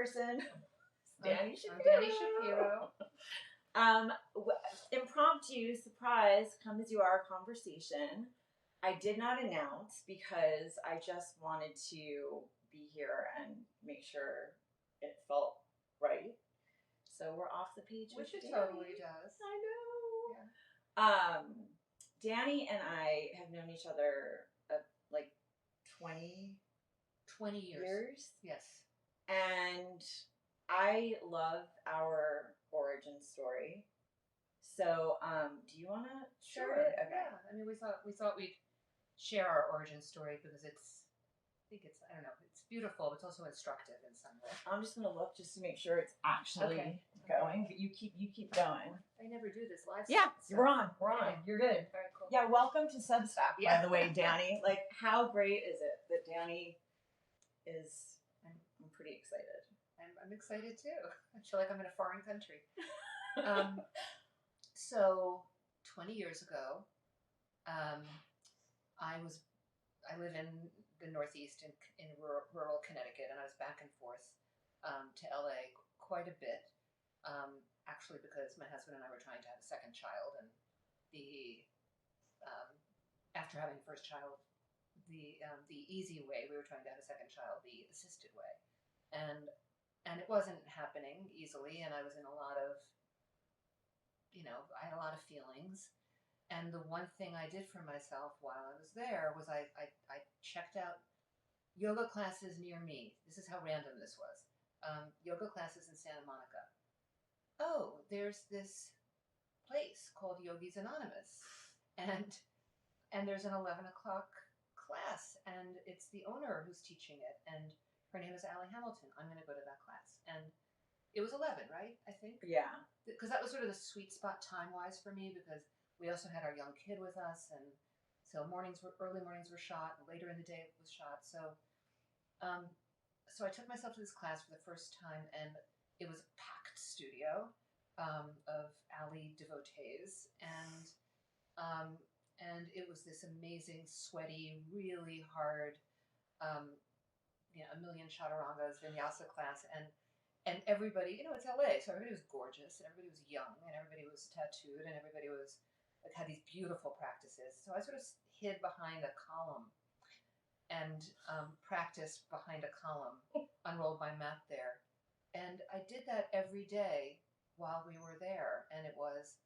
person. Dani Shapiro. I'm Dani Shapiro. Impromptu surprise, come as you are conversation. I did not announce because I just wanted to be here and make sure it felt right. So we're off the page, which it Dani. totally does. I know. Yeah. Dani and I have known each other like 20 years. Yes. And I love our origin story. So, do you want to share it? Okay. Yeah. I mean, we thought we'd share our origin story because I don't know, it's beautiful, but it's also instructive in some way. I'm just gonna look just to make sure it's actually going. But you keep going. I never do this live. Yeah, so. we're on. You're good. Very cool. Yeah, welcome to Substack, by the way, Dani. Like, how great is it that Dani is? I'm pretty excited. I'm excited too. I feel like I'm in a foreign country. So 20 years ago, I live in the Northeast in rural Connecticut, and I was back and forth to LA quite a bit. Actually, because my husband and I were trying to have a second child, and after having the first child, the easy way, we were trying to have a second child, the assisted way, and it wasn't happening easily, and I was in a lot of, I had a lot of feelings. And the one thing I did for myself while I was there was I checked out yoga classes near me. This is how random this was. Yoga classes in Santa Monica. Oh, there's this place called Yogis Anonymous. And there's an 11 o'clock class. And it's the owner who's teaching it. And her name is Allie Hamilton. I'm going to go to that class. And it was 11, right? I think? Yeah. Because that was sort of the sweet spot time-wise for me, because we also had our young kid with us, and so early mornings were shot, and later in the day it was shot. So I took myself to this class for the first time, and it was a packed studio of Allie devotees, and it was this amazing, sweaty, really hard, a million chaturangas vinyasa class, and everybody, it's LA, so everybody was gorgeous, and everybody was young, and everybody was tattooed, and everybody was had these beautiful practices. So I sort of hid behind a column and practiced behind a column, unrolled my mat there. And I did that every day while we were there. And it was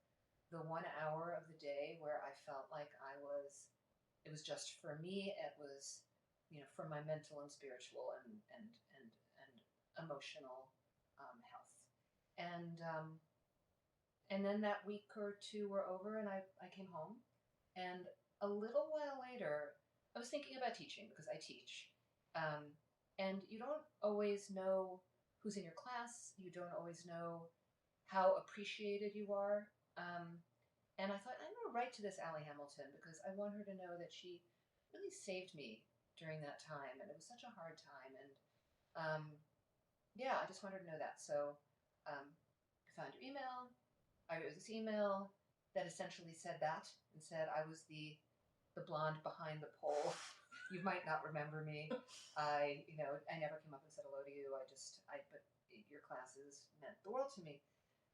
the 1 hour of the day where I felt like it was just for me. It was, for my mental and spiritual and emotional health. And then that week or two were over, and I came home. And a little while later, I was thinking about teaching, because I teach. And you don't always know who's in your class. You don't always know how appreciated you are. And I thought, I'm going to write to this Allie Hamilton, because I want her to know that she really saved me during that time. And it was such a hard time. And I just wanted her to know that. So I found your email. I wrote this email that essentially said that, and said I was the blonde behind the pole. You might not remember me. I never came up and said hello to you. But your classes meant the world to me.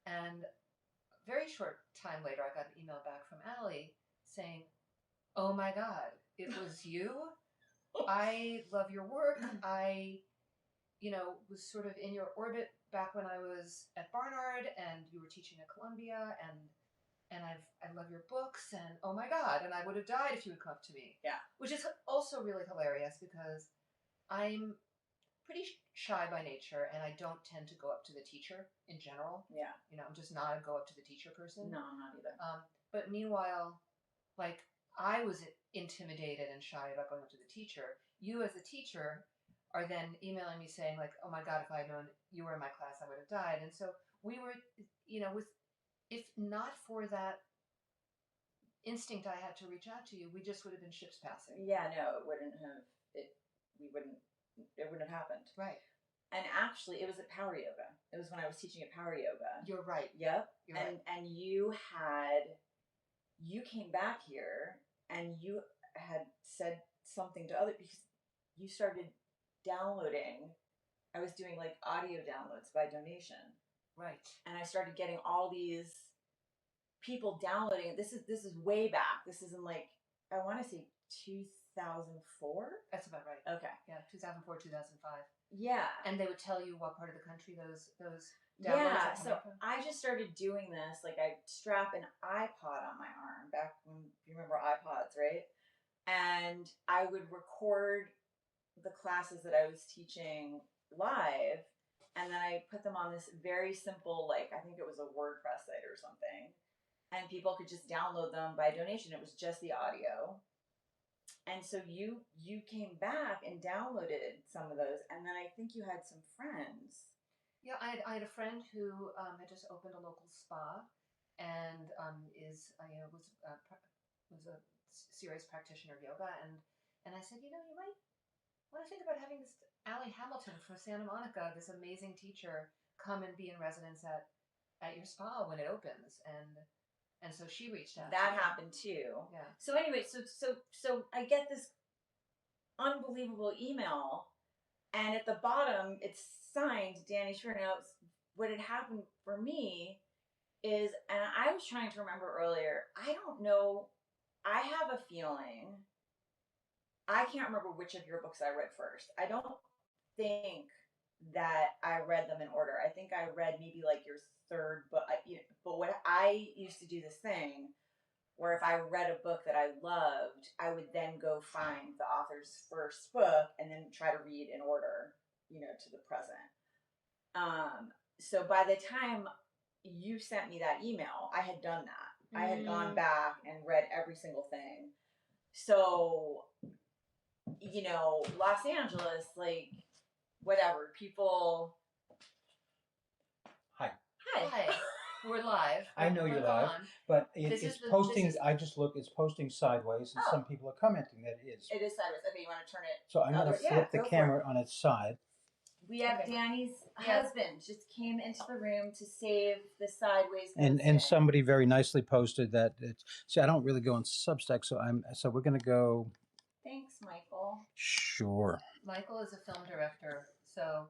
And a very short time later, I got an email back from Allie saying, "Oh my God, it was you. I love your work. I was sort of in your orbit back when I was at Barnard, and you were teaching at Columbia, and I love your books, and oh my God, and I would have died if you would come up to me." Yeah. Which is also really hilarious, because I'm pretty shy by nature, and I don't tend to go up to the teacher in general. Yeah. I'm just not a go up to the teacher person. No, I'm not either. But meanwhile, like, I was intimidated and shy about going up to the teacher. You as a teacher are then emailing me saying, like, oh my God, if I had known you were in my class, I would have died. And so we were, if not for that instinct I had to reach out to you, we just would have been ships passing. Yeah, no, it wouldn't have happened. Right. And actually, it was at Power Yoga. It was when I was teaching at Power Yoga. You're right. Yep. You're right. And you came back here, and you had said something to other, because you started downloading I was doing like audio downloads by donation. Right. And I started getting all these people downloading it. This is way back. This is in like, I want to say 2004. That's about right. Okay. Yeah, 2004, 2005. Yeah. And they would tell you what part of the country those downloads Yeah, are so coming from? I just started doing this. Like, I strap an iPod on my arm back when you remember iPods, right? And I would record the classes that I was teaching live, and then I put them on this very simple, like, I think it was a WordPress site or something, and people could just download them by donation. It was just the audio. And so you came back and downloaded some of those, and then I think you had some friends. Yeah, I had a friend who had just opened a local spa, and was a serious practitioner of yoga, and I said, you might want to think about having this Allie Hamilton from Santa Monica, this amazing teacher, come and be in residence at your spa when it opens, and so she reached out. That happened too. Yeah. So anyway, so I get this unbelievable email, and at the bottom it's signed Dani Shapiro. Now, what had happened for me is, and I was trying to remember earlier, I don't know, I have a feeling, I can't remember which of your books I read first. I don't think that I read them in order. I think I read maybe like your third book. But what I used to do this thing where if I read a book that I loved, I would then go find the author's first book and then try to read in order, to the present. So by the time you sent me that email, I had done that. I had gone back and read every single thing. So, Los Angeles, like, whatever, people. Hi. We're live. I know you're live, but it's posting. I just look. It's posting sideways, and some people are commenting that it is. It is sideways. Okay, you want to turn it? So I'm going to flip the camera on its side. We have Dani's husband just came into the room to save the sideways. And somebody very nicely posted that. See, I don't really go on Substack, so we're going to go. Thanks, Michael. Sure. Michael is a film director, so.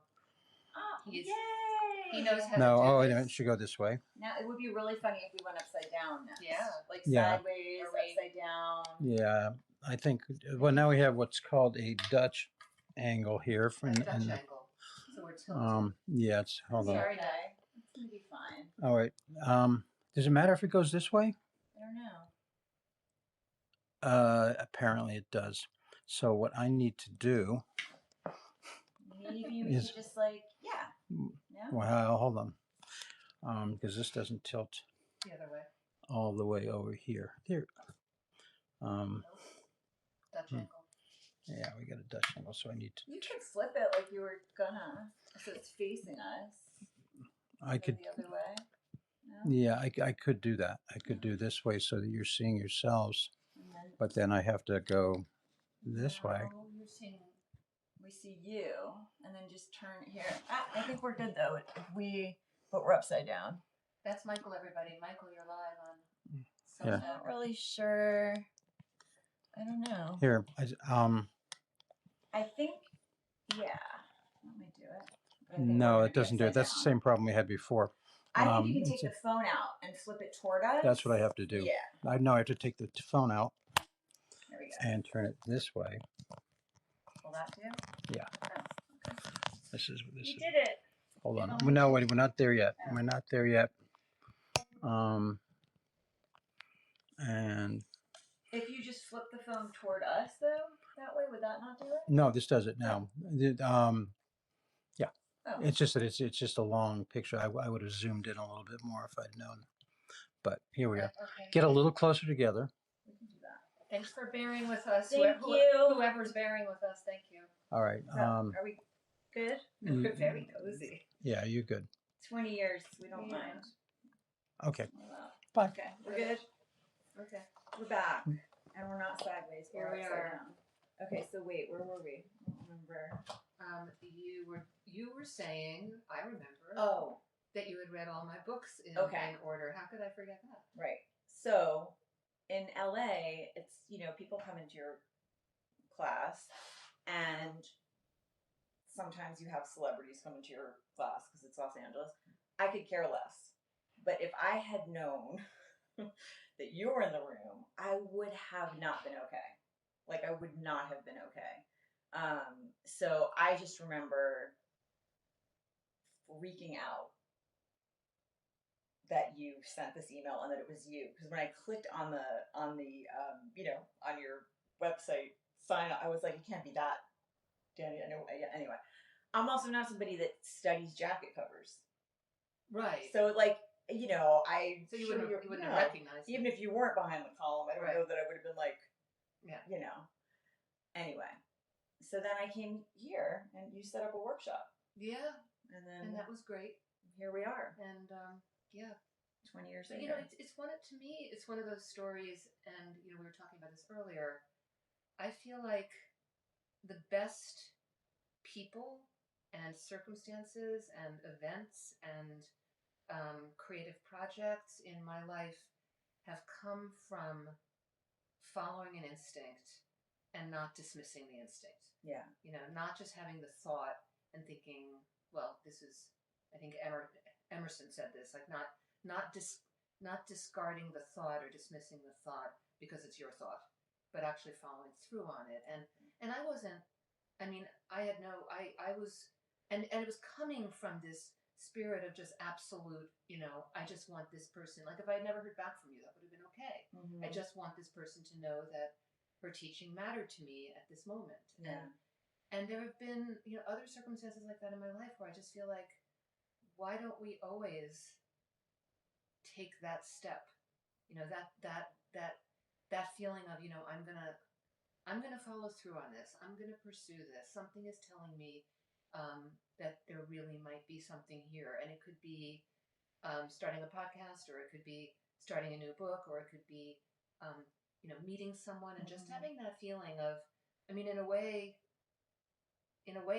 Yay! He knows how to do wait a this. minute. It should go this way. Now, it would be really funny if we went upside down next. Yeah. Like sideways, upside down. Yeah, I think, well, now we have what's called a Dutch angle here. Dutch angle. So we're tilted. Yeah, hold on. Sorry, Di. It's going to be fine. All right. Does it matter if it goes this way? I don't know. Apparently it does. So what I need to do. Maybe we could just no? Well, hold on. Because this doesn't tilt The other way. all the way over here. There. Dutch angle. Yeah, we got a Dutch angle, so I need to. You could flip it like you were gonna, so it's facing us. I could. The other way. No? Yeah, I could do that. I could do this way so that you're seeing yourselves, but then I have to go this way. You're seeing. We see you, and then just turn it here. I think we're good though. But we're upside down. That's Michael, everybody. Michael, you're live on. I'm not really sure. I don't know. Here, I think, yeah. Let me do it. No, it doesn't do it. That's the same problem we had before. I think you can take the phone out and flip it toward us. That's what I have to do. Yeah. I know I have to take the phone out. There we go. And turn it this way. Will that do? Yeah. Oh, okay. This is. You did it. Hold on. No, wait, we're not there yet. Oh. We're not there yet. And. If you just flip the phone toward us, though, that way, would that not do it? No, this does it now. Yeah. Oh. It's just that it's just a long picture. I would have zoomed in a little bit more if I'd known. But here we are. Okay. Get a little closer together. We can do that. Thanks for bearing with us. Thank you. Whoever's bearing with us, thank you. All right. Are we good? We're very cozy. Yeah, you're good. 20 years, we don't mind. Okay. Bye. Okay, we're good. Okay. We're back, and we're not sideways. Here we upside are. down. Okay, so wait, where were we? I don't remember. You were saying, I remember. Oh, that you had read all my books in order. How could I forget that? right. So in LA, it's people come into your class, and sometimes you have celebrities come into your class because it's Los Angeles. I could care less. But if I had known that you were in the room, I would have not been okay. Like, I would not have been okay. So I just remember freaking out that you sent this email and that it was you. Because when I clicked on the on your website sign up, I was like, it can't be that, Dani. I know. Yeah, anyway, I'm also not somebody that studies jacket covers. Right. So like, So you wouldn't have recognized even if you weren't behind the column. I don't know that I would have been like, Anyway, so then I came here and you set up a workshop. Yeah. And that was great. Here we are. And 20 years later. It's one of those stories, and we were talking about this earlier. I feel like the best people and circumstances and events and creative projects in my life have come from following an instinct and not dismissing the instinct. Yeah. Not just having the thought and thinking, well, this is, I think Emerson said this, like not discarding the thought or dismissing the thought because it's your thought, but actually following through on it. And I wasn't, I was, and it was coming from this spirit of just absolute, I just want this person, like if I had never heard back from you, that would have been okay. Mm-hmm. I just want this person to know that her teaching mattered to me at this moment. Yeah. And there have been, other circumstances like that in my life where I just feel like, why don't we always take that step? That feeling of, I'm gonna follow through on this. I'm gonna pursue this. Something is telling me that there really might be something here, and it could be starting a podcast, or it could be starting a new book, or it could be meeting someone and just having that feeling of, in a way,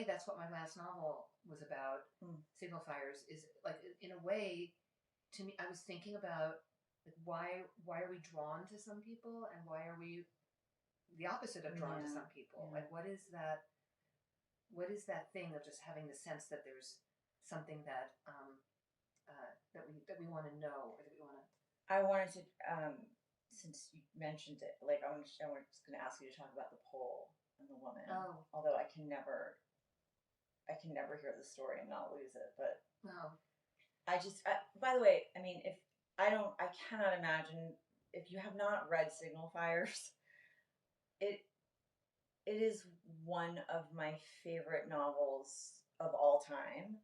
that's what my last novel was about. Signal Fires is like, in a way, to me, I was thinking about like, why are we drawn to some people, and why are we the opposite of drawn to some people? Like, what is that thing of just having the sense that there's something that that we want to know, or that we want to. I wanted to, since you mentioned it, like I was just going to ask you to talk about the pole and the woman. Oh. Although I can never hear the story and not lose it. But no. By the way, I cannot imagine, if you have not read Signal Fires, it is one of my favorite novels of all time.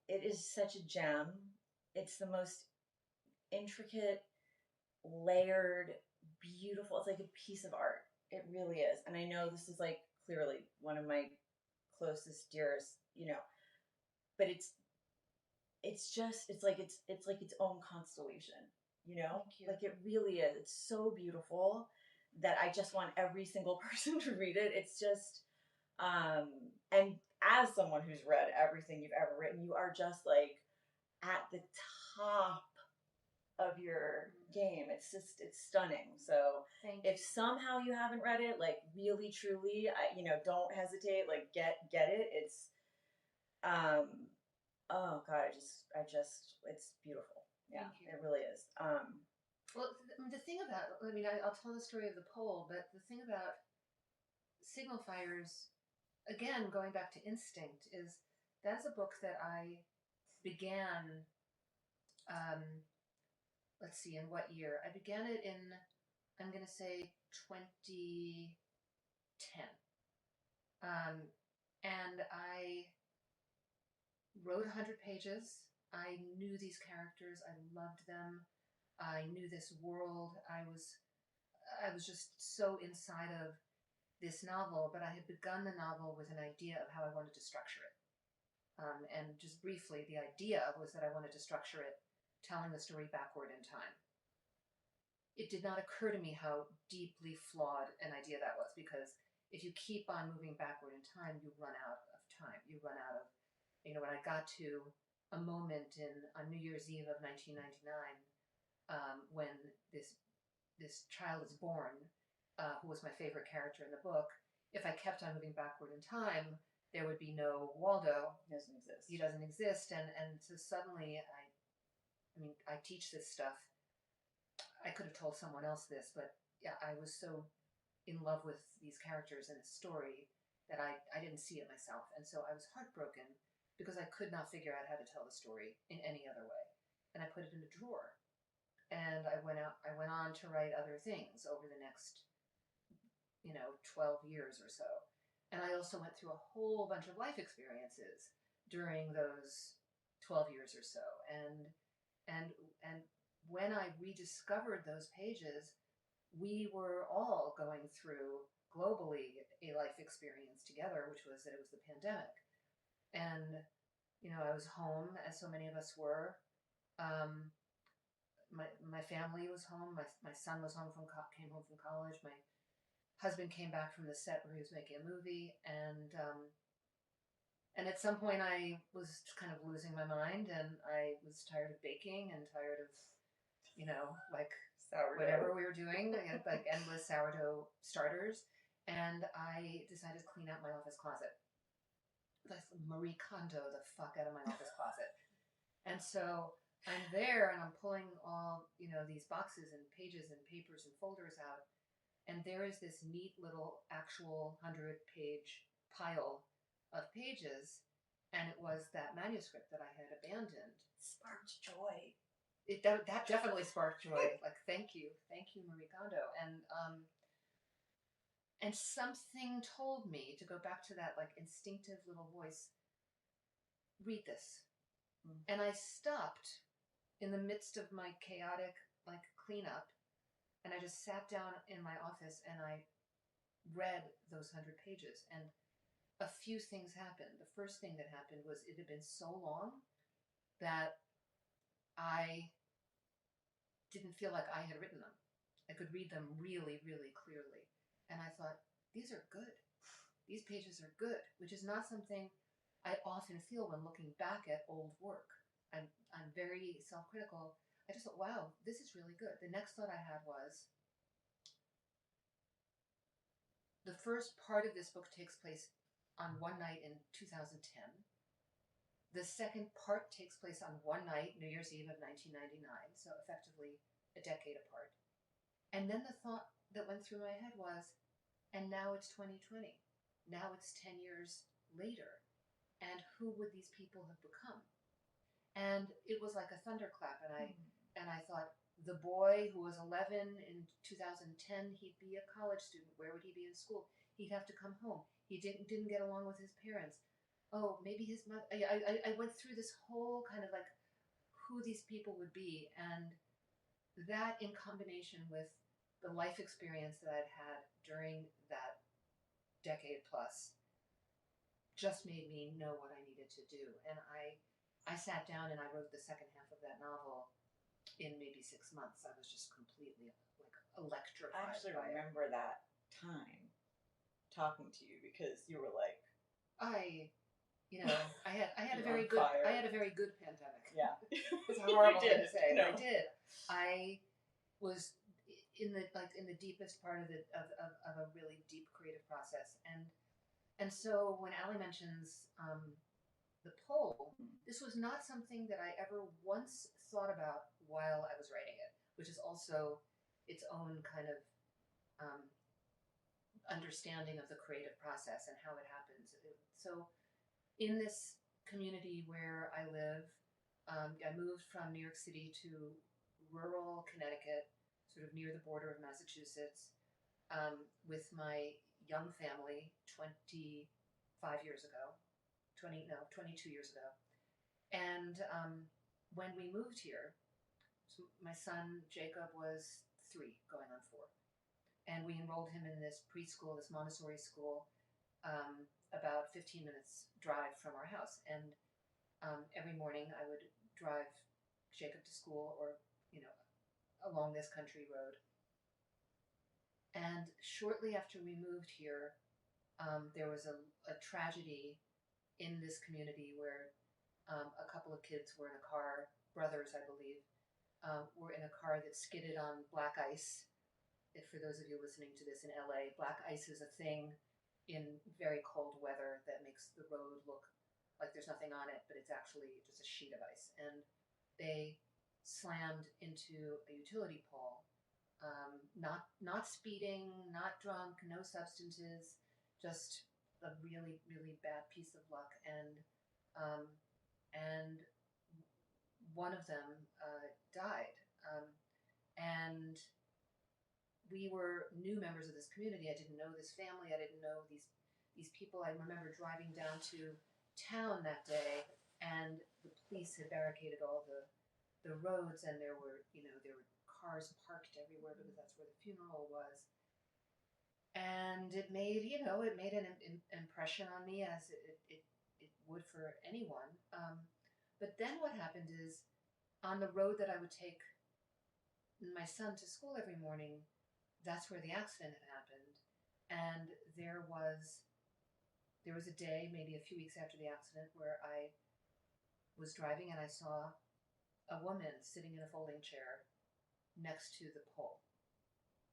It is such a gem. It's the most intricate, layered, beautiful. It's like a piece of art. It really is. And I know this is like clearly one of my closest, dearest, but it's like its own constellation, Thank you. Like it really is. It's so beautiful that I just want every single person to read it. It's just, and as someone who's read everything you've ever written, you are just like at the top of your game. It's stunning. So if somehow you haven't read it, like really, truly, don't hesitate. Like get it. It's, oh God, it's beautiful. Yeah, it really is. Well, the thing about, I'll tell the story of the pole, but the thing about Signal Fires, again, going back to instinct, is that's a book that I began, let's see, in what year? I began it in, I'm going to say 2010. And I wrote 100 pages. I knew these characters. I loved them. I knew this world. I was just so inside of this novel, but I had begun the novel with an idea of how I wanted to structure it. And just briefly, the idea was that I wanted to structure it telling the story backward in time. It did not occur to me how deeply flawed an idea that was, because if you keep on moving backward in time, you run out of time. You run out of, when I got to a moment on New Year's Eve of 1999, when this child is born, who was my favorite character in the book, if I kept on moving backward in time, there would be no Waldo. He doesn't exist. He doesn't exist. And so suddenly I teach this stuff. I could have told someone else this, but yeah, I was so in love with these characters and the story that I didn't see it myself. And so I was heartbroken because I could not figure out how to tell the story in any other way. And I put it in a drawer. And I went on to write other things over the next, 12 years or so. And I also went through a whole bunch of life experiences during those 12 years or so. And when I rediscovered those pages, we were all going through globally a life experience together, which was that it was the pandemic. And, I was home, as so many of us were. My family was home. My son was came home from college. My husband came back from the set where he was making a movie. And at some point I was kind of losing my mind, and I was tired of baking and tired of, like Sourdough. whatever we were doing, like endless sourdough starters. And I decided to clean out my office closet. Let's Marie Kondo the fuck out of my office closet. And so I'm there and I'm pulling all, these boxes and pages and papers and folders out. And there is this neat little actual 100-page pile of pages. And it was that manuscript that I had abandoned. Sparked joy. That definitely sparked joy. Like, thank you, Marie Kondo. And something told me to go back to that like instinctive little voice. Read this. Mm. And I stopped in the midst of my chaotic like cleanup, and I just sat down in my office and I read those 100 pages. And a few things happened. The first thing that happened was it had been so long that I didn't feel like I had written them. I could read them really, really clearly. And I thought, these are good. These pages are good, which is not something I often feel when looking back at old work. I'm very self-critical. I just thought, wow, this is really good. The next thought I had was, the first part of this book takes place on one night in 2010. The second part takes place on one night, New Year's Eve of 1999, so effectively a decade apart. And then the thought that went through my head was, and now it's 2020. Now it's 10 years later. And who would these people have become? And it was like a thunderclap. And I thought, the boy who was 11 in 2010, he'd be a college student. Where would he be in school? He'd have to come home. He didn't get along with his parents. Oh, maybe his mother. I went through this whole kind of like who these people would be. And that in combination with the life experience that I'd had during that decade plus just made me know what I needed to do. And I sat down and I wrote the second half of that novel in maybe 6 months. I was just completely like electrified. I actually remember that time talking to you because you were like, I had a very good pandemic. Yeah. It's a horrible thing to say, no. but I did. I was in the deepest part of a really deep creative process. And so when Allie mentions the poll, this was not something that I ever once thought about while I was writing it, which is also its own kind of understanding of the creative process and how it happens. So in this community where I live, I moved from New York City to rural Connecticut, sort of near the border of Massachusetts, with my young family 22 years ago. And when we moved here, so my son Jacob was 3, going on 4. And we enrolled him in this preschool, this Montessori school, about 15 minutes drive from our house. And every morning I would drive Jacob to school or, along this country road. And shortly after we moved here, there was a tragedy in this community where a couple of kids were in a car, brothers, I believe, were in a car that skidded on black ice. If for those of you listening to this in LA, black ice is a thing in very cold weather that makes makes the road look like there's nothing on it, but it's actually just a sheet of ice. And they slammed into a utility pole, not speeding, not drunk, no substances, just a really, really bad piece of luck. And one of them died. And we were new members of this community. I didn't know this family. I didn't know these people. I remember driving down to town that day, and the police had barricaded all the roads, and there were cars parked everywhere because that's where the funeral was. And it made an impression on me, as it would for anyone. But then what happened is, on the road that I would take my son to school every morning, that's where the accident had happened. And there was a day, maybe a few weeks after the accident, where I was driving and I saw a woman sitting in a folding chair next to the pole.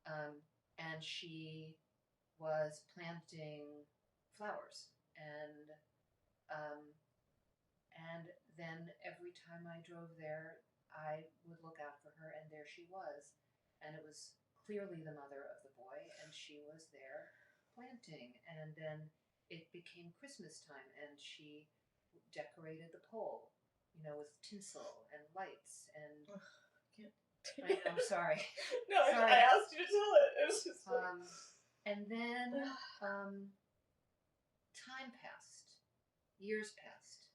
And she was planting flowers. And then every time I drove there, I would look out for her, and there she was. And it was clearly the mother of the boy, and she was there planting. And then it became Christmas time, and she decorated the pole, with tinsel and lights. And I know, I'm sorry. No, Sorry. I asked you to tell it. It was just and then time passed, years passed,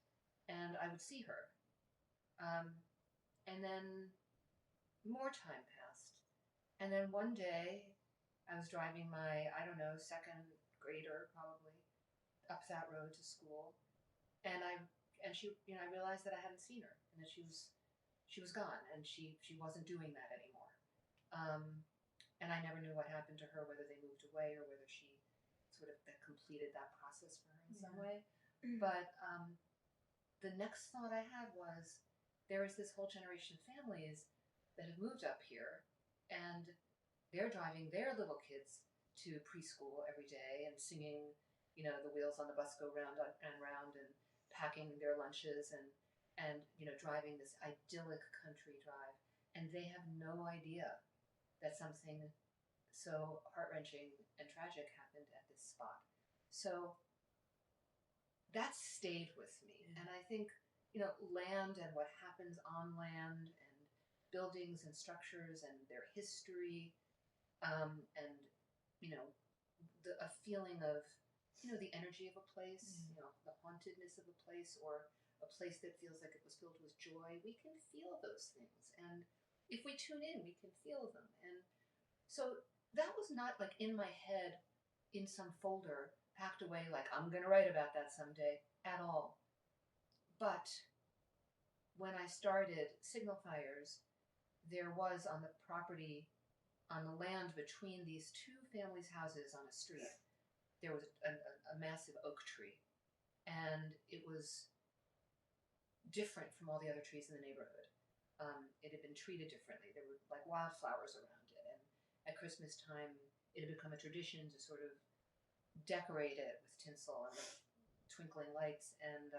and I would see her. And then more time passed. And then one day I was driving my, second grader probably up that road to school. And I realized that I hadn't seen her, and that she was gone, and she wasn't doing that anymore. And I never knew what happened to her, whether they moved away or whether she sort of completed that process for her in some way. But the next thought I had was, there is this whole generation of families that have moved up here, and they're driving their little kids to preschool every day and singing, the wheels on the bus go round and round, and packing their lunches and driving this idyllic country drive. And they have no idea that something so heart-wrenching and tragic happened at this spot. So that stayed with me. And I think, land and what happens on land, and buildings and structures and their history, and, a feeling of, the energy of a place, the hauntedness of a place, or a place that feels like it was filled with joy. We can feel those things. And if we tune in, we can feel them. And so that was not like in my head in some folder packed away like I'm going to write about that someday at all. But when I started Signal Fires, there was on the property, on the land between these two families' houses on a street, there was a massive oak tree. And it was different from all the other trees in the neighborhood. It had been treated differently. There were like wildflowers around it. And at Christmas time, it had become a tradition to sort of decorate it with tinsel and with twinkling lights. And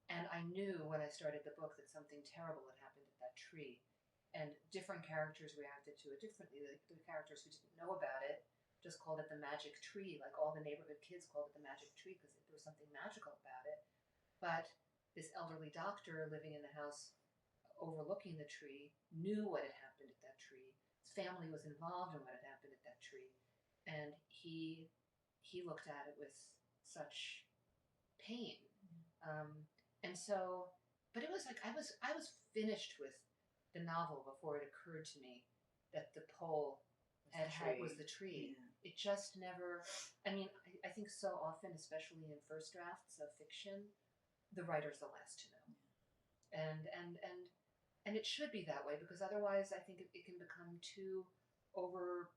I knew when I started the book that something terrible had happened at that tree. And different characters reacted to it differently. The characters who didn't know about it just called it the magic tree. Like all the neighborhood kids called it the magic tree because there was something magical about it. But this elderly doctor living in the house overlooking the tree knew what had happened at that tree. His family was involved in what had happened at that tree. And he looked at it with such pain. And so, but it was like I was finished with the novel before it occurred to me that the pole was the tree. Yeah. It just never, I think so often, especially in first drafts of fiction, the writer's the last to know. And it should be that way, because otherwise I think it can become too over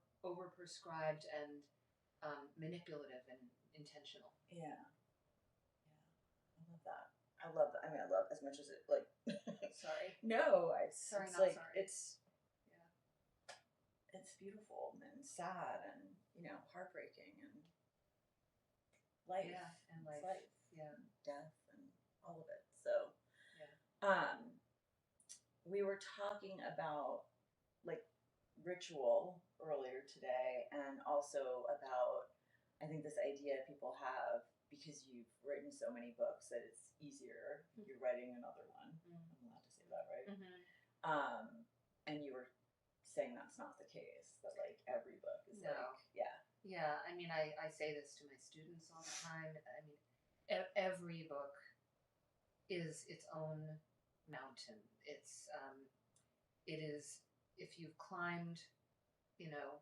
prescribed and manipulative and intentional. Yeah. I love that. I love that. I love as much as it like. Sorry. No, sorry. It's beautiful and sad and heartbreaking, and life. Yeah, and It's life. life. Yeah. And death and all of it. So, Yeah. we were talking about like ritual earlier today, and also about, I think, this idea people have because you've written so many books that it's easier. You're writing another one. I'm allowed to say that, right? Mm-hmm. And you were saying that's not the case. That like every book is No. like, yeah. Yeah, I mean, I say this to my students all the time. I mean, every book is its own mountain. It is, if you've climbed, you know,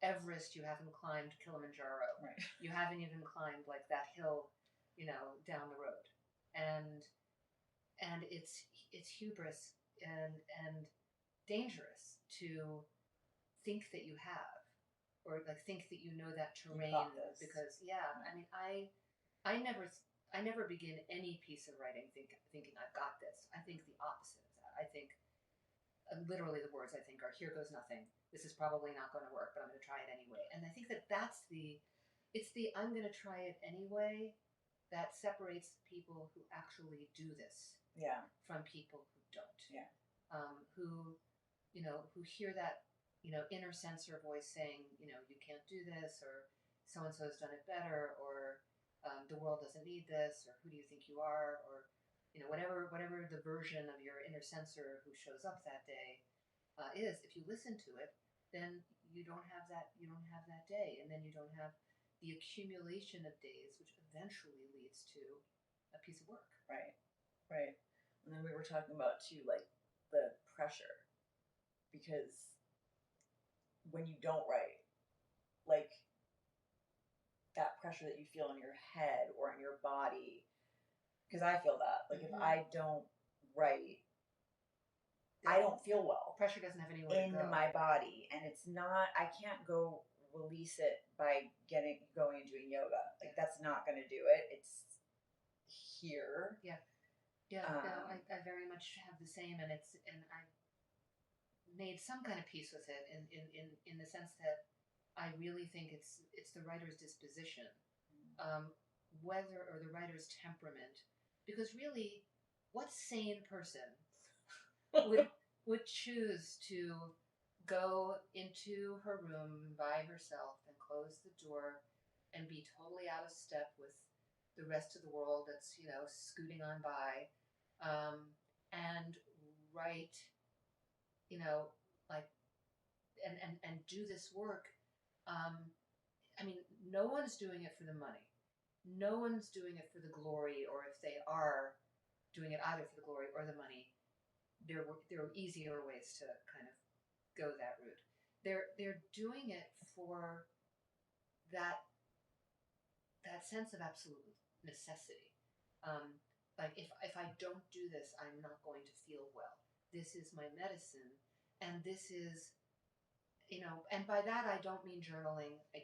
Everest, you haven't climbed Kilimanjaro. Right. You haven't even climbed like that hill, you know, down the road. And it's hubris and dangerous to think that you have, or like think that you know that terrain, because I mean, I never begin any piece of writing thinking I've got this. I think the opposite of that. I think literally the words I think are, here goes nothing. This is probably not going to work, but I'm going to try it anyway. And I think that's the I'm going to try it anyway that separates people who actually do this from people who don't. Yeah. Who, you know, who hear that, you know, inner censor voice saying, you know, you can't do this, or so-and-so's done it better, or the world doesn't need this, or who do you think you are, or, you know, whatever the version of your inner censor who shows up that day is. If you listen to it, then you don't have that day, and then you don't have the accumulation of days, which eventually leads to a piece of work. Right. And then we were talking about too, like the pressure, because when you don't write, like that pressure that you feel in your head or in your body, because I feel that, like, if I don't write, I don't feel well. Pressure doesn't have anywhere in to go. my body, and it's not. I can't go release it by going and doing yoga. Like that's not going to do it. It's here. Yeah. No, I very much have the same, and I made some kind of peace with it in the sense that I really think it's the writer's disposition, whether, or the writer's temperament, because really, what sane person would choose to go into her room by herself and close the door and be totally out of step with the rest of the world that's, you know, scooting on by, and write, you know, like, and do this work. I mean, no one's doing it for the money. No one's doing it for the glory, or if they are doing it either for the glory or the money, there are easier ways to kind of go that route. They're doing it for that sense of absolute necessity. Like if I don't do this, I'm not going to feel well. This is my medicine, and this is, you know, and by that I don't mean journaling. I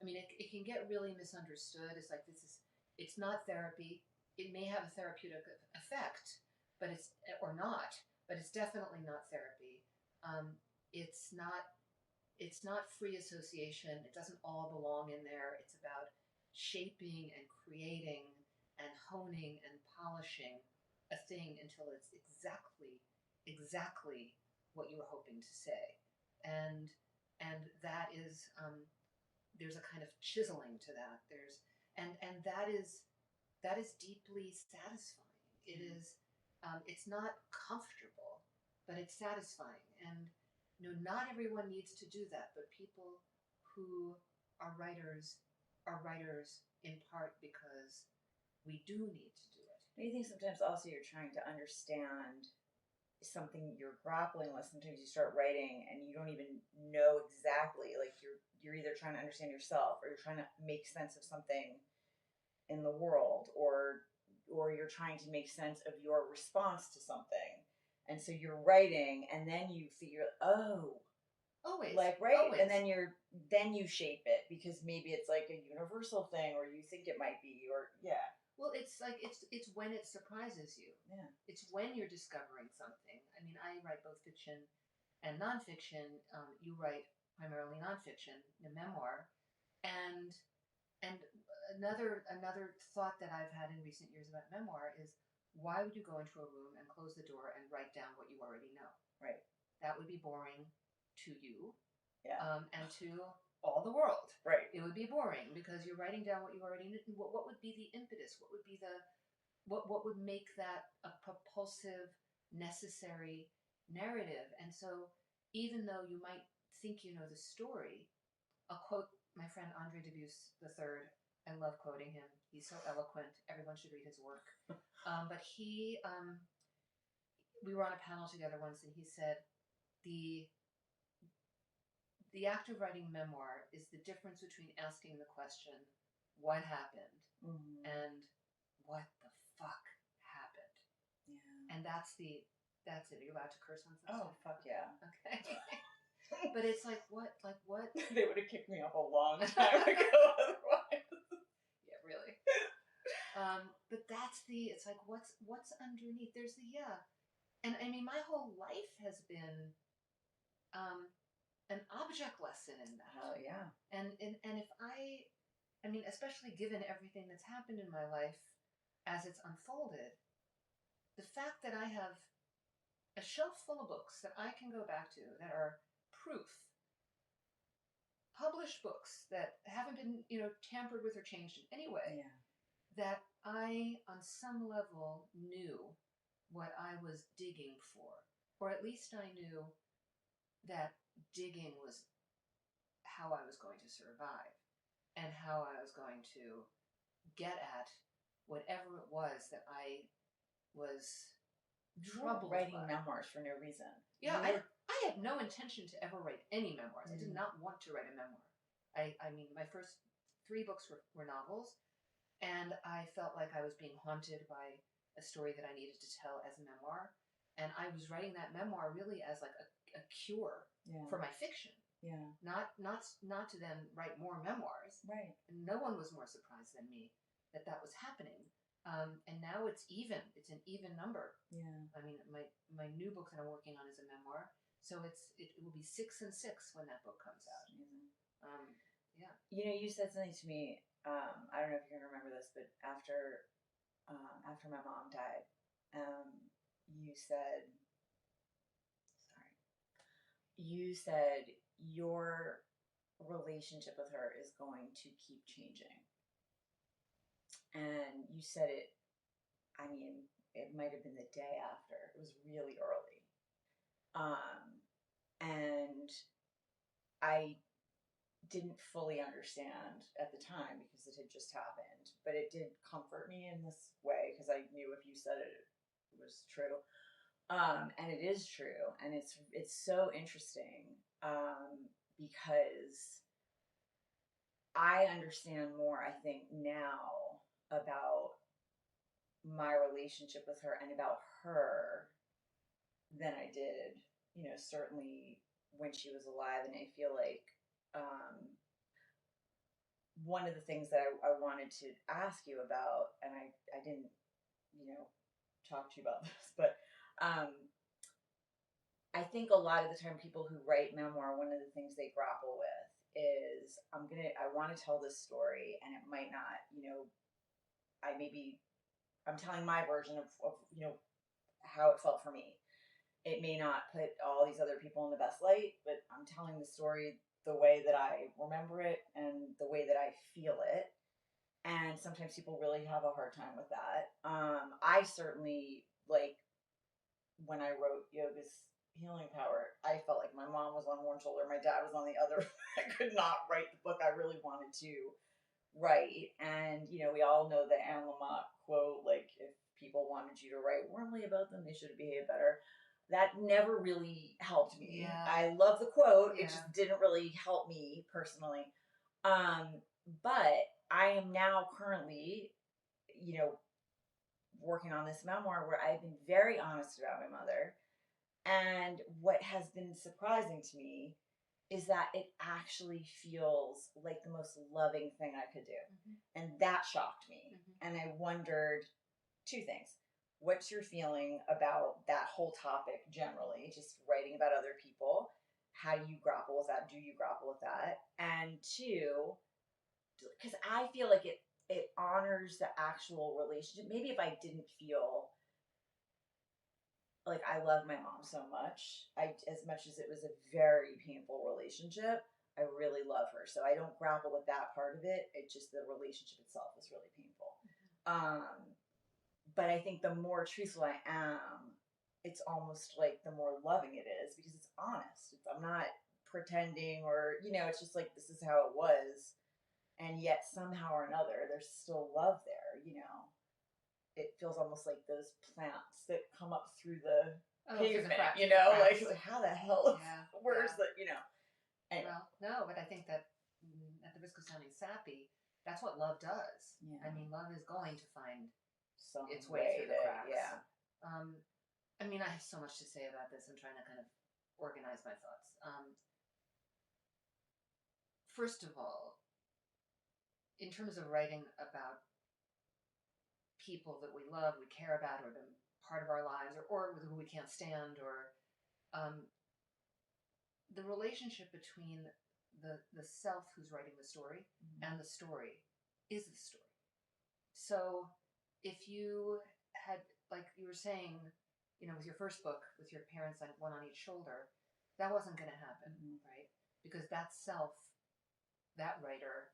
mean it can get really misunderstood. It's like it's not therapy. It may have a therapeutic effect, but it's definitely not therapy. It's not free association. It doesn't all belong in there. It's about shaping and creating and honing and polishing a thing until it's exactly what you were hoping to say. And that is, there's a kind of chiseling to that. And that is deeply satisfying. It is, it's not comfortable, but it's satisfying. And you know, not everyone needs to do that, but people who are writers in part because we do need to do it. Do you think sometimes also you're trying to understand something you're grappling with? Sometimes you start writing and you don't even know exactly, like you're either trying to understand yourself, or you're trying to make sense of something in the world, or you're trying to make sense of your response to something. And so you're writing, and then you figure, Always. Like, right? Always. And then you shape it, because maybe it's like a universal thing, or you think it might be, or Well, it's like it's when it surprises you. Yeah. It's when you're discovering something. I mean, I write both fiction and nonfiction. You write primarily nonfiction, a memoir, and another thought that I've had in recent years about memoir is, why would you go into a room and close the door and write down what you already know? Right. That would be boring to you, Yeah. and to all the world. Right. It would be boring because you're writing down what you already knew. What would be the impetus? What would be what would make that a propulsive, necessary narrative? And so, even though you might think you know the story, I'll quote my friend Andre Dubus III. I love quoting him. He's so eloquent. Everyone should read his work. But we were on a panel together once, and he said, the act of writing memoir is the difference between asking the question, what happened, and what the fuck happened. Yeah. And that's it. Are you allowed to curse on something? Oh, fuck yeah. Okay. But it's like what? They would have kicked me off a long time ago otherwise. Yeah, really. But it's like, what's underneath? There's and I mean, my whole life has been an object lesson in that. Oh yeah. And if I mean, especially given everything that's happened in my life as it's unfolded, the fact that I have a shelf full of books that I can go back to that are proof, published books that haven't been, tampered with or changed in any way, that I, on some level, knew what I was digging for. Or at least I knew that digging was how I was going to survive and how I was going to get at whatever it was that I was troubled writing by. memoirs for no reason. Yeah, I had no intention to ever write any memoirs. I did not want to write a memoir. I mean, my first 3 books were novels, and I felt like I was being haunted by a story that I needed to tell as a memoir. And I was writing that memoir really as like a cure for my fiction. Yeah. Not to then write more memoirs. Right. And no one was more surprised than me that was happening. And now it's even. It's an even number. Yeah. I mean, my new book that I'm working on is a memoir, so it will be 6 and 6 when that book comes out. Amazing. Yeah. You said something to me. I don't know if you're gonna remember this, but after my mom died, you said your relationship with her is going to keep changing. And you said it, I mean, it might have been the day after. It was really early. And I didn't fully understand at the time because it had just happened, but it did comfort me in this way because I knew if you said it, it was true. And it is true. And it's so interesting because I understand more, I think, now about my relationship with her and about her than I did, certainly when she was alive. And I feel like one of the things that I wanted to ask you about, and I didn't, talk to you about this, but I think a lot of the time people who write memoir, one of the things they grapple with is I want to tell this story, and it might not, I'm telling my version of how it felt for me. It may not put all these other people in the best light, but I'm telling the story the way that I remember it and the way that I feel it. And sometimes people really have a hard time with that. I certainly, like, when I wrote Yoga's Healing Power, I felt like my mom was on one shoulder, my dad was on the other. I could not write the book I really wanted to write. And, we all know the Anne Lamott quote, like, if people wanted you to write warmly about them, they should behave better. That never really helped me. Yeah. I love the quote. Yeah. It just didn't really help me personally. But I am now currently, working on this memoir where I've been very honest about my mother. And what has been surprising to me is that it actually feels like the most loving thing I could do. Mm-hmm. And that shocked me. Mm-hmm. And I wondered 2 things. What's your feeling about that whole topic generally, just writing about other people? How do you grapple with that? Do you grapple with that? And 2, because I feel like it it honors the actual relationship. Maybe if I didn't feel like I love my mom so much, as much as it was a very painful relationship, I really love her. So I don't grapple with that part of it. It just, the relationship itself is really painful. But I think the more truthful I am, it's almost like the more loving it is, because it's honest. I'm not pretending, or, it's just like, this is how it was. And yet somehow or another, there's still love there, It feels almost like those plants that come up through the pavement, like how the hell, where's the, anyway. Well, no, but I think that at the risk of sounding sappy, that's what love does. Yeah. I mean, love is going to find Some its way through the cracks. Yeah. I mean, I have so much to say about this. I'm trying to kind of organize my thoughts. First of all, in terms of writing about people that we love, we care about, or been part of our lives, or who we can't stand, or the relationship between the self who's writing the story and the story is the story. So if you had, like you were saying, with your first book, with your parents, like one on each shoulder, that wasn't going to happen, right? Because that self, that writer,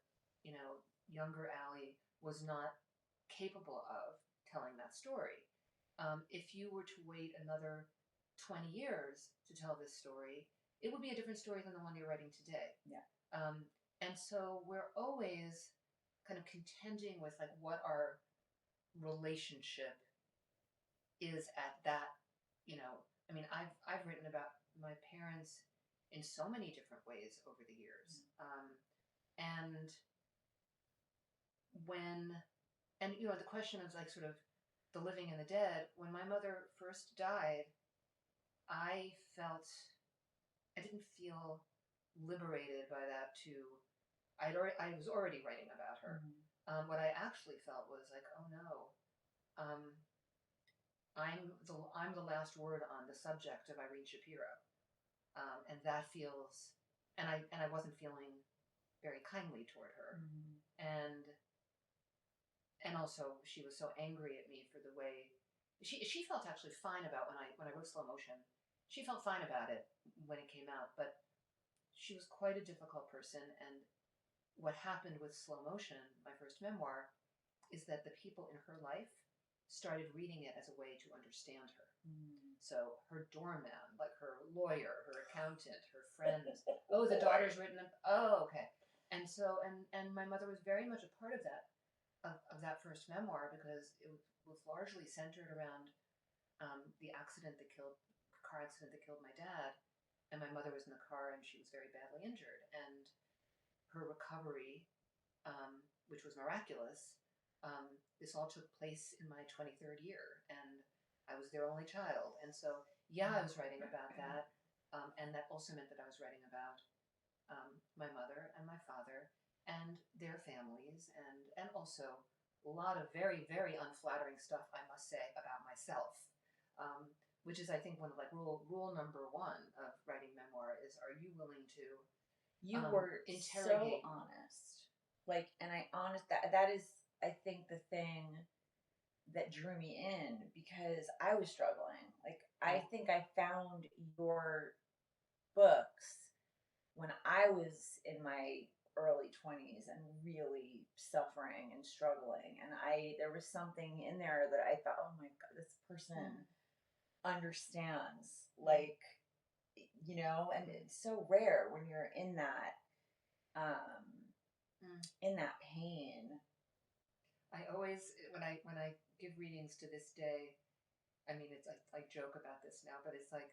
younger Allie, was not capable of telling that story. If you were to wait another 20 years to tell this story, it would be a different story than the one you're writing today. Yeah. And so we're always kind of contending with like what our relationship is at that, I mean, I've written about my parents in so many different ways over the years. And the question of like sort of the living and the dead, when my mother first died, I didn't feel liberated by that I was already writing about her. What I actually felt was like, oh no, I'm the last word on the subject of Irene Shapiro. And that feels, and I wasn't feeling very kindly toward her. And also she was so angry at me for the way she felt actually fine about when I wrote Slow Motion. She felt fine about it when it came out, but she was quite a difficult person. And what happened with Slow Motion, my first memoir, is that the people in her life started reading it as a way to understand her. So her doorman, like her lawyer, her accountant, her friends. Oh, the daughter's written it. Oh, okay. And so, and my mother was very much a part of that, of that first memoir, because it was largely centered around the car accident that killed my dad. And my mother was in the car and she was very badly injured. And her recovery, which was miraculous, this all took place in my 23rd year, and I was their only child. And so, I was writing about that. And that also meant that I was writing about my mother and my father and their families, and also a lot of very, very unflattering stuff, I must say, about myself. Which is, I think, one of like rule number one of writing memoir is, are you willing to were interrogate? So honest. Like, and that is, I think, the thing that drew me in, because I was struggling. Like, I think I found your books when I was in my early 20s and really suffering and struggling. And there was something in there that I thought, oh my God, this person understands, like, and it's so rare when you're in that pain. I always, when I give readings to this day, I mean, it's I joke about this now, but it's like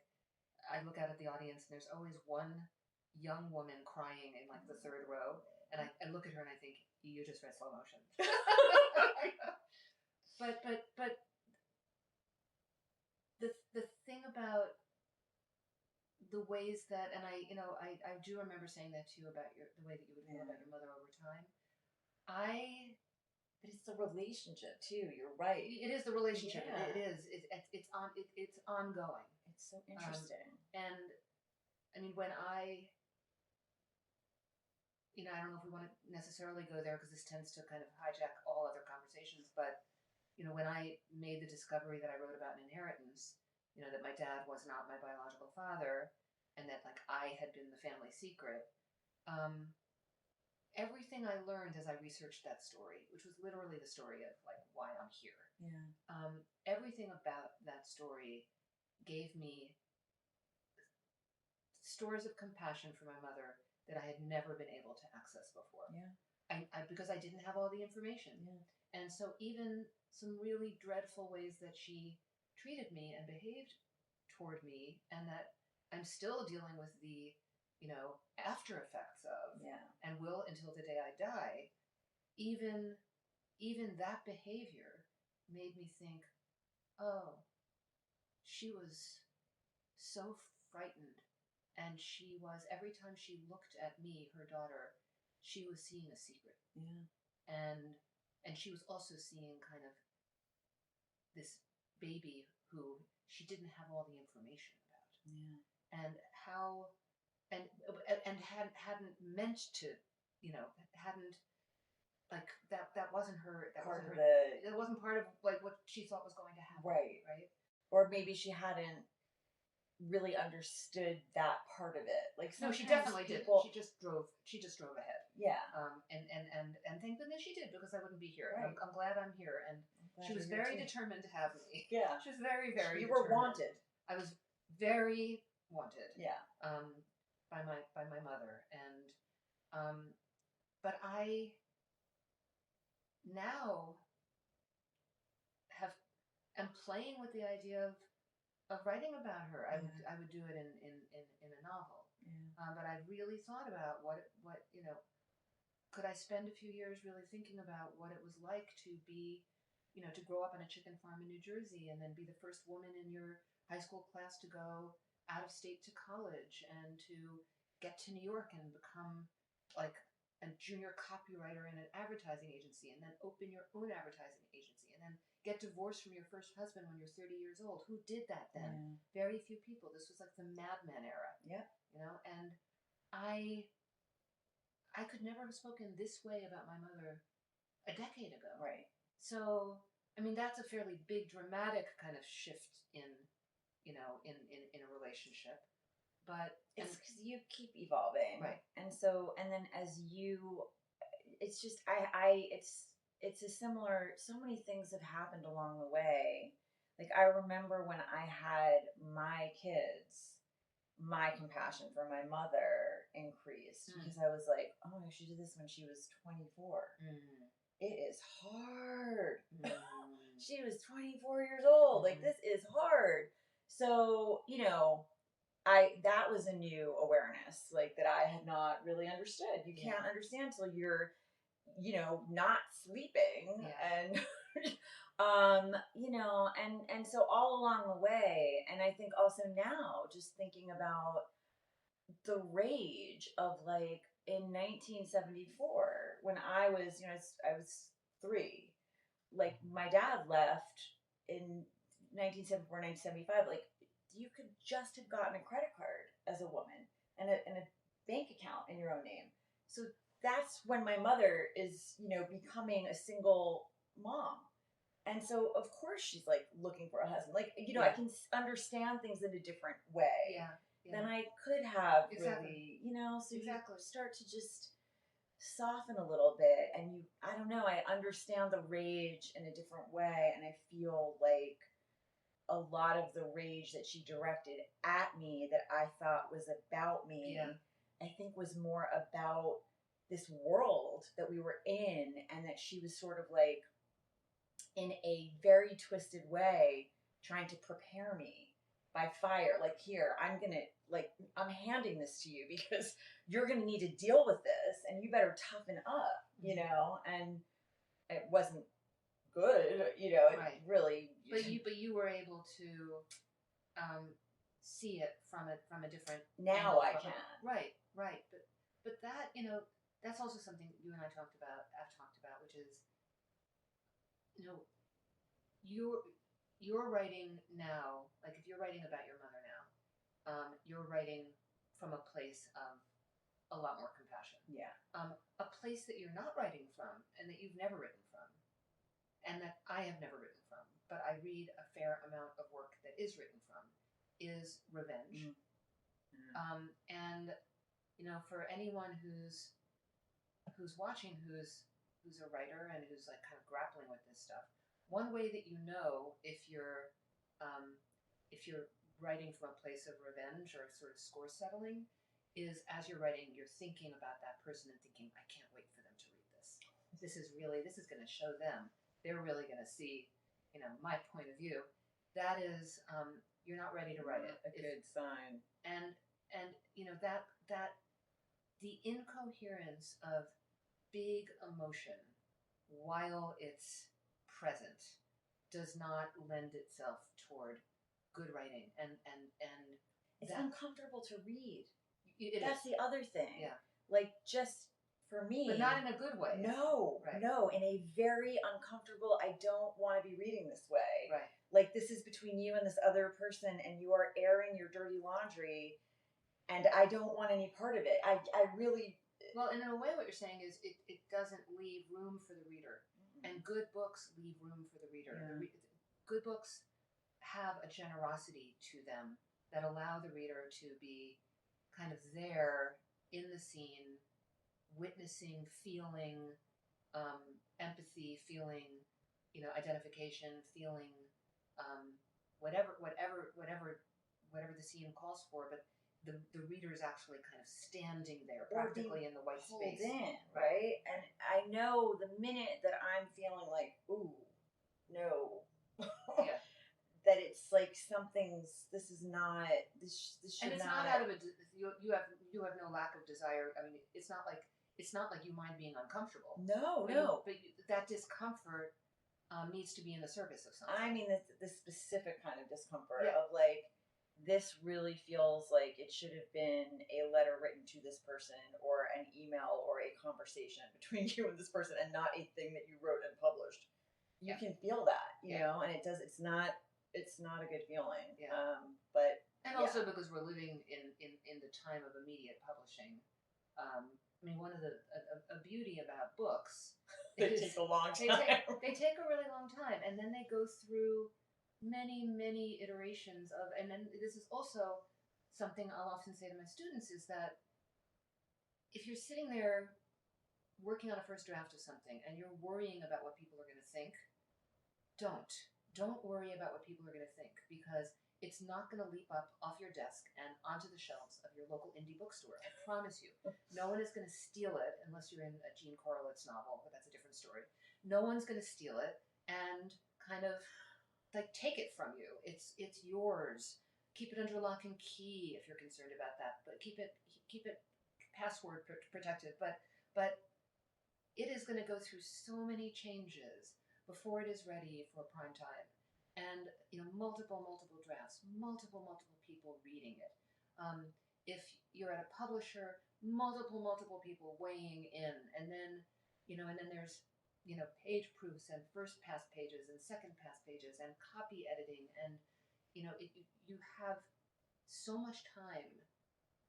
I look out at the audience and there's always one young woman crying in like the third row, and I look at her and I think, you just read Slow Motion. but the thing about the ways that, and I do remember saying that too about the way that you would feel about your mother over time. But it's the relationship too. You're right. It is the relationship. Yeah. It is. It's ongoing. It's so interesting. And I mean, when I I don't know if we want to necessarily go there because this tends to kind of hijack all other conversations, but when I made the discovery that I wrote about in Inheritance, that my dad was not my biological father, and that like I had been the family secret. Everything I learned as I researched that story, which was literally the story of like why I'm here. Yeah. Everything about that story gave me stores of compassion for my mother that I had never been able to access before. Yeah. Because I didn't have all the information. Yeah. And so even some really dreadful ways that she treated me and behaved toward me, and that I'm still dealing with the, after effects of, Yeah. and will until the day I die, even that behavior made me think, oh, she was so frightened. And she was, every time she looked at me, her daughter, she was seeing a secret. Yeah. And she was also seeing kind of this baby who she didn't have all the information about. Yeah. And how, and hadn't meant to, hadn't, like, that wasn't her, it wasn't part of, like, what she thought was going to happen. Right. Right? Or maybe she hadn't really understood that part of it. Like, no, she sometimes definitely people... did. She just drove ahead. Yeah. And thank goodness she did, because I wouldn't be here. Right. I'm glad I'm here. And she was very determined to have me. Yeah. She was very, very You were determined. wanted. I was very wanted. Yeah. By my mother. And but I now am playing with the idea of writing about her. I would do it in a novel. Yeah. But I really thought about what could I spend a few years really thinking about what it was like to be, to grow up on a chicken farm in New Jersey and then be the first woman in your high school class to go out of state to college and to get to New York and become like a junior copywriter in an advertising agency, and then open your own advertising agency, and then get divorced from your first husband when you're 30 years old. Who did that then? Yeah. Very few people. This was like the Mad Men era. Yeah. And I could never have spoken this way about my mother a decade ago. Right. So, I mean, that's a fairly big, dramatic kind of shift in a relationship. But it's because you keep evolving. Right. And so, and then as you, it's just, it's a similar, so many things have happened along the way. Like, I remember when I had my kids, my compassion for my mother increased because I was like, oh my gosh, she did this when she was 24. It is hard. She was 24 years old. Like, this is hard. So, that was a new awareness, like, that I had not really understood. You can't understand till you're, not sleeping. And, and so all along the way, and I think also now, just thinking about the rage of, like, in 1974, when I was, I was 3, like, my dad left in 1974, 1975, like, you could just have gotten a credit card as a woman and a bank account in your own name. So that's when my mother is, becoming a single mom. And so, of course, she's, like, looking for a husband. Like, I can understand things in a different way than I could have really, so you start to just soften a little bit. And I don't know, I understand the rage in a different way. And I feel like a lot of the rage that she directed at me that I thought was about me, I think was more about this world that we were in, and that she was sort of like, in a very twisted way, trying to prepare me by fire. Like, here, I'm handing this to you because you're going to need to deal with this, and you better toughen up, and it wasn't good, it really. But you were able to see it from a different. Now I can. Right. But that, that's also something you and I've talked about, which is, you're writing now, like, if you're writing about your mother now, you're writing from a place of a lot more compassion. Yeah. A place that you're not writing from and that you've never written from, and that I have never written from, but I read a fair amount of work that is written from, is revenge. And for anyone who's watching, who's a writer and who's like kind of grappling with this stuff, one way that you know if you're writing from a place of revenge or sort of score settling is as you're writing, you're thinking about that person and thinking, I can't wait for them to read this. This is going to show them. They're really going to see, my point of view. That is, you're not ready to write it. A good sign. And that the incoherence of big emotion while it's present does not lend itself toward good writing, and it's uncomfortable to read. That's the other thing. Yeah, like just for me, but not in a good way. No, right. No, in a very uncomfortable. I don't want to be reading this way. Right. Like this is between you and this other person, and you are airing your dirty laundry, and I don't want any part of it. I really. Well, and in a way, what you're saying is it doesn't leave room for the reader, and good books leave room for the reader. Yeah. Good books have a generosity to them that allow the reader to be kind of there in the scene, witnessing, feeling empathy, feeling, identification, feeling whatever the scene calls for, but the reader is actually kind of standing there practically in the white space. In, right? And I know the minute that I'm feeling like, ooh, no. Yeah. That it's like this should not. And it's not out of you have no lack of desire. I mean, it's not like you mind being uncomfortable. No. But that discomfort needs to be in the service of something. I mean, the specific kind of discomfort of like, this really feels like it should have been a letter written to this person or an email or a conversation between you and this person, and not a thing that you wrote and published. You can feel that, you know, and it's not a good feeling. Yeah. And also because we're living in the time of immediate publishing. I mean, one of a beauty about books they take a long time. They take a really long time, and then they go through many iterations of, and then this is also something I'll often say to my students is that if you're sitting there working on a first draft of something and you're worrying about what people are going to think, don't worry about what people are going to think, because it's not going to leap up off your desk and onto the shelves of your local indie bookstore. I promise you. No one is going to steal it unless you're in a Jean Korelitz novel, but that's a different story. No one's going to steal it and kind of like take it from you. It's yours. Keep it under lock and key if you're concerned about that, but keep it password protected. But it is going to go through so many changes before it is ready for prime time, and multiple drafts, multiple people reading it. If you're at a publisher, multiple people weighing in, and then there's page proofs and first pass pages and second pass pages and copy editing, and you have so much time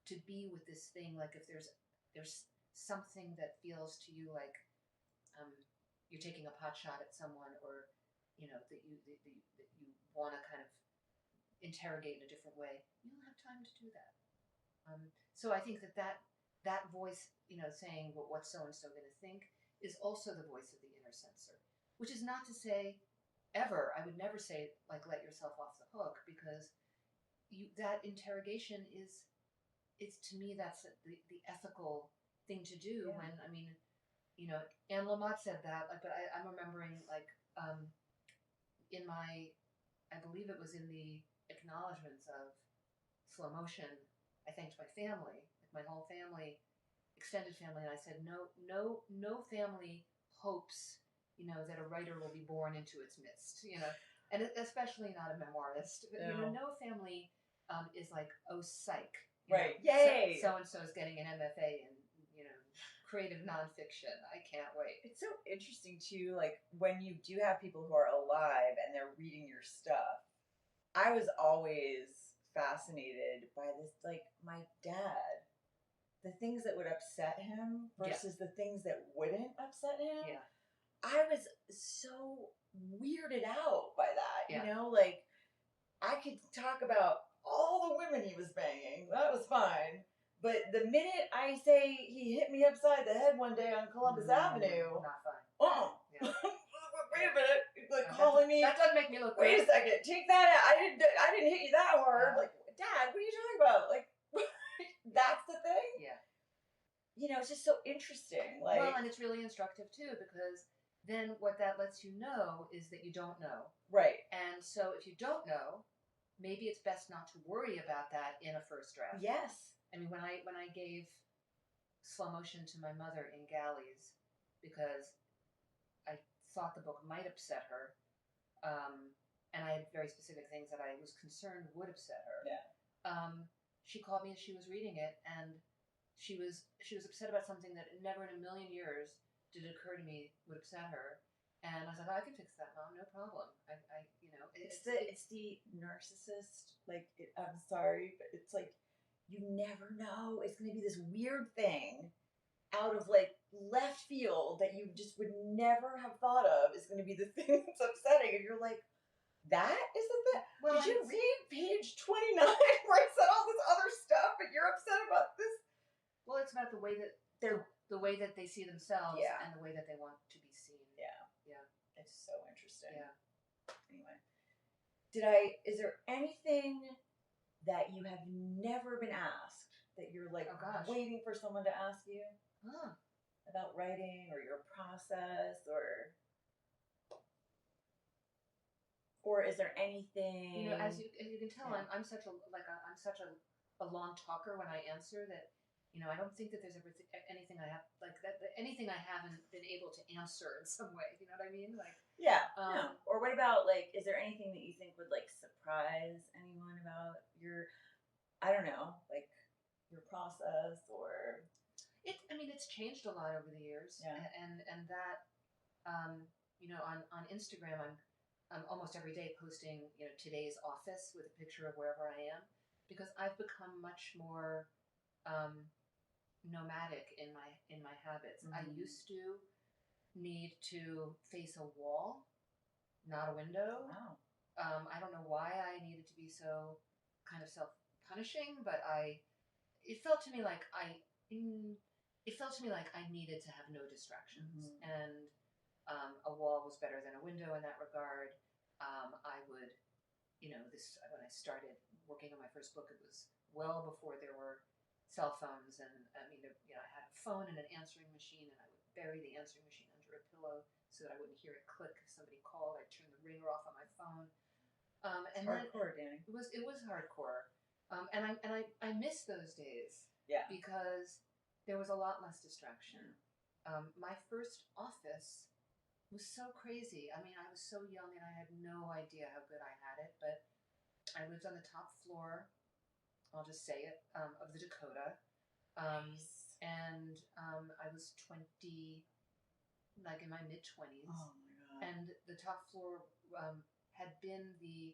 to be with this thing. Like if there's something that feels to you like you're taking a pot shot at someone, or that you want to kind of interrogate in a different way, you don't have time to do that. So I think that voice, saying what's so and so going to think, is also the voice of the inner censor, which is not to say I would never say like let yourself off the hook, because that interrogation it's to me that's the ethical thing to do. Yeah. When Anne Lamott said that, but I'm remembering like in my, I believe it was in the acknowledgments of Slow Motion, I thanked my family, like my whole family, extended family, and I said, no family hopes, that a writer will be born into its midst, and especially not a memoirist. But, no family is like, oh, psych. Right. Yay! So and so is getting an MFA in, creative nonfiction. I can't wait. It's so interesting too, like when you do have people who are alive and they're reading your stuff. I was always fascinated by this, like my dad. the things that would upset him versus the things that wouldn't upset him. Yeah. I was so weirded out by that. Yeah. You know, like I could talk about all the women he was banging. That was fine. But the minute I say he hit me upside the head one day on Columbus Avenue, Not fine. yeah. Wait a minute, like That calling me. That doesn't make me look Wait good. a second, take that out. I didn't hit you that hard. Yeah. Like, Dad, what are you talking about? Like, that's the thing. Yeah. You know, it's just so interesting. Like, Well, and it's really instructive too, because then what that lets you know is that you don't know. right. And so if you don't know, maybe it's best not to worry about that in a first draft. Yes. I mean, when I gave Slow Motion to my mother in Galleys because I thought the book might upset her, and I had very specific things that I was concerned would upset her. Yeah. She called me as she was reading it, and she was upset about something that never in a million years did it occur to me would upset her. And I was like, oh, I can fix that, Mom, no problem. I you know, It's the narcissist. Like, I'm sorry, but it's like you never know. It's going to be this weird thing out of like left field that you just would never have thought of is going to be the thing that's upsetting, and you're like, that is the thing. Well, Did you read page 29 where I said all this other stuff, but you're upset about this? Well, it's about the way that the way that they see themselves and the way that they want to be seen. Yeah. Yeah. It's so interesting. Yeah. Anyway, is there anything that you have never been asked that you're like waiting for someone to ask you about writing or your process, or is there anything? You know, as you can tell, I'm such a long talker when I answer that. You know, I don't think that there's ever anything I have like that. Anything I haven't been able to answer in some way. You know what I mean? Like no. Or what about like? Is there anything that you think would like surprise anyone about your? I don't know, like your process or. I mean, it's changed a lot over the years. Yeah. And that, you know, on Instagram, I'm almost every day posting, you know, today's office with a picture of wherever I am, because I've become much more nomadic in my habits. I used to need to face a wall, not a window. Wow. I don't know why I needed to be so kind of self-punishing, but it felt to me like I needed to have no distractions, and a wall was better than a window in that regard. I would, you know, when I started working on my first book, it was well before there were cell phones, and I mean, you know, I had a phone and an answering machine, and I would bury the answering machine under a pillow so that I wouldn't hear it click if somebody called. I'd turn the ringer off on my phone. And hardcore, Dani. It was hardcore, and I miss those days. Yeah. Because there was a lot less distraction. My first office was so crazy. I mean, I was so young and I had no idea how good I had it, but I lived on the top floor, I'll just say it, of the Dakota. Nice. And I was 20, like in my mid-20s. Oh my God. And the top floor had been the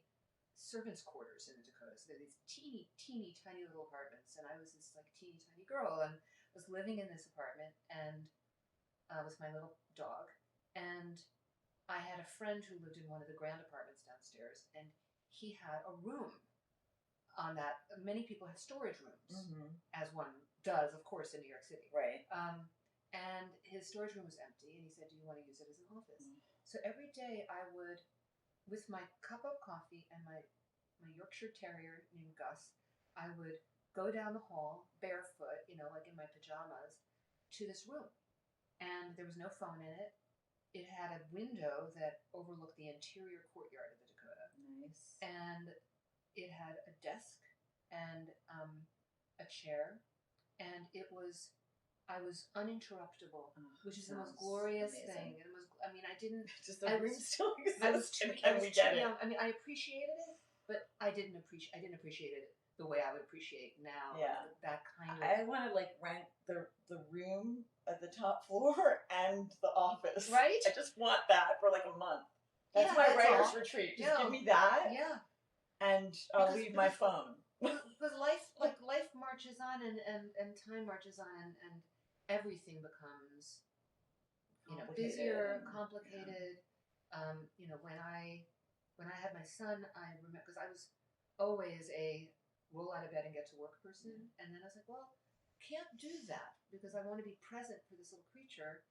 servants' quarters in the Dakota. So they're these teeny, tiny little apartments. And I was this like teeny, tiny girl and was living in this apartment and with my little dog. And I had a friend who lived in one of the grand apartments downstairs, and he had a room on that. Many people have storage rooms, as one does, of course, in New York City. Right. And his storage room was empty, and he said, do you want to use it as an office? So every day I would, with my cup of coffee and my Yorkshire Terrier named Gus, I would go down the hall barefoot, you know, like in my pajamas, to this room. And there was no phone in it. It had a window that overlooked the interior courtyard of the Dakota. Nice. And it had a desk and a chair, and I was uninterruptible, which is the most glorious thing. It was, I mean, I didn't. Just the room still exists. I was too young. I mean, I appreciated it, but I didn't appreciate it the way I would appreciate now. Yeah. That kind of. I want to like rent the room at the top floor and the office. Right. I just want that for like a month. That's my writer's retreat. Just give me that. Yeah. And I'll leave my phone. Because life marches on and time marches on and everything becomes, busier, complicated. When I had my son, I remember, because I was always a roll out of bed and get to work person, and then I was like, well, can't do that because I want to be present for this little creature,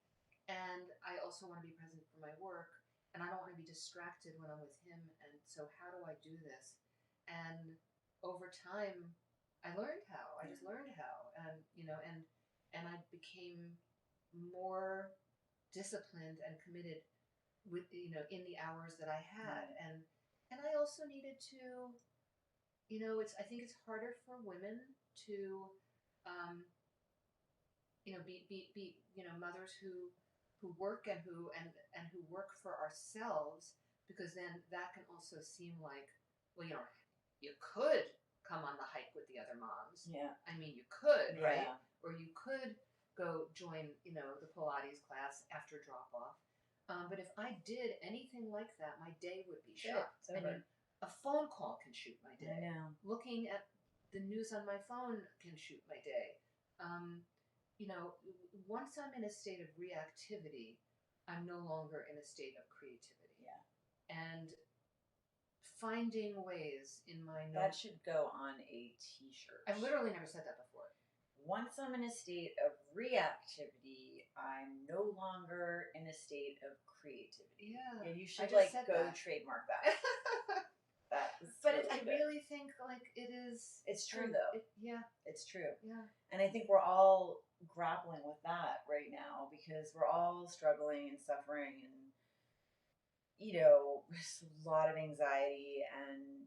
and I also want to be present for my work, and I don't want to be distracted when I'm with him, and so how do I do this? And over time, I learned how. I just learned how, and I became more disciplined and committed with in the hours that I had, and I also needed to, I think it's harder for women to, be mothers who work and who work for ourselves, because then that can also seem like, well, you could come on the hike with the other moms. Yeah. I mean, you could, right? Yeah. Or you could go join, the Pilates class after drop off. But if I did anything like that, my day would be shot. I mean, a phone call can shoot my day. I know. Looking at the news on my phone can shoot my day. Once I'm in a state of reactivity, I'm no longer in a state of creativity. Yeah. And finding ways in my That should go on a t-shirt. I've literally never said that before. Once I'm in a state of reactivity, I'm no longer in a state of creativity. Yeah. You should go trademark that. I really think it is. It's true though. It's true. Yeah. And I think we're all grappling with that right now because we're all struggling and suffering, and there's a lot of anxiety and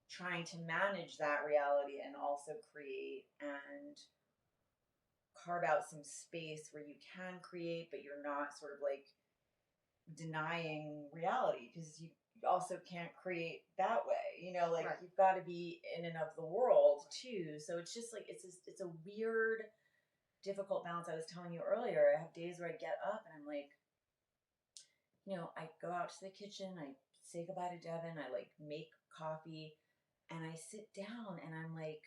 trying to manage that reality and also create and carve out some space where you can create, but you're not sort of denying reality, because you also can't create that way. Right. You've got to be in and of the world too. So it's just it's a weird, difficult balance. I was telling you earlier, I have days where I get up and I'm like, I go out to the kitchen, I say goodbye to Devin, I make coffee, and I sit down and I'm like,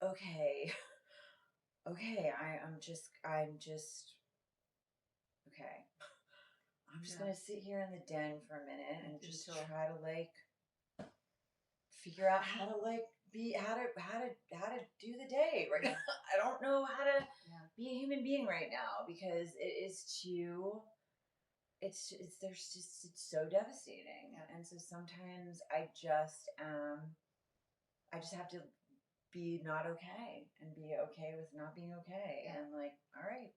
okay, I'm just okay. I'm just gonna sit here in the den for a minute and just try to figure out how to do the day right now. I don't know how to be a human being right now because it's so devastating. And so sometimes I just have to be not okay and be okay with not being okay. And I'm like, all right,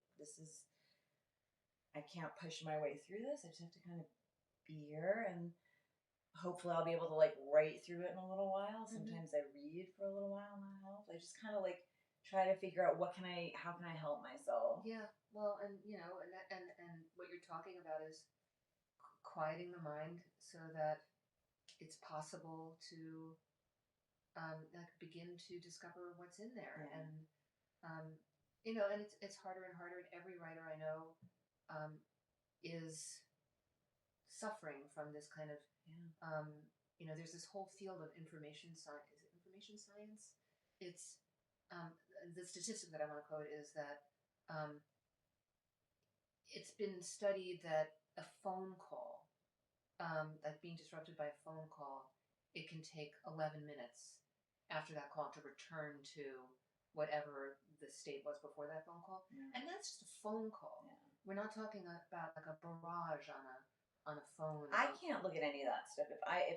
I can't push my way through this. I just have to kind of be here, and hopefully I'll be able to write through it in a little while. Sometimes I read for a little while and that helps. I just kind of try to figure out how can I help myself. Yeah. Well, and and what you're talking about is quieting the mind so that it's possible to begin to discover what's in there. And and it's harder and harder, and every writer I know is suffering from this kind of there's this whole field of information science. Is it information science? It's the statistic that I want to quote is that it's been studied that a phone call, being disrupted by a phone call, it can take 11 minutes after that call to return to whatever the state was before that phone call. And that's just a phone call. We're not talking about a barrage on a phone. I can't look at any of that stuff. I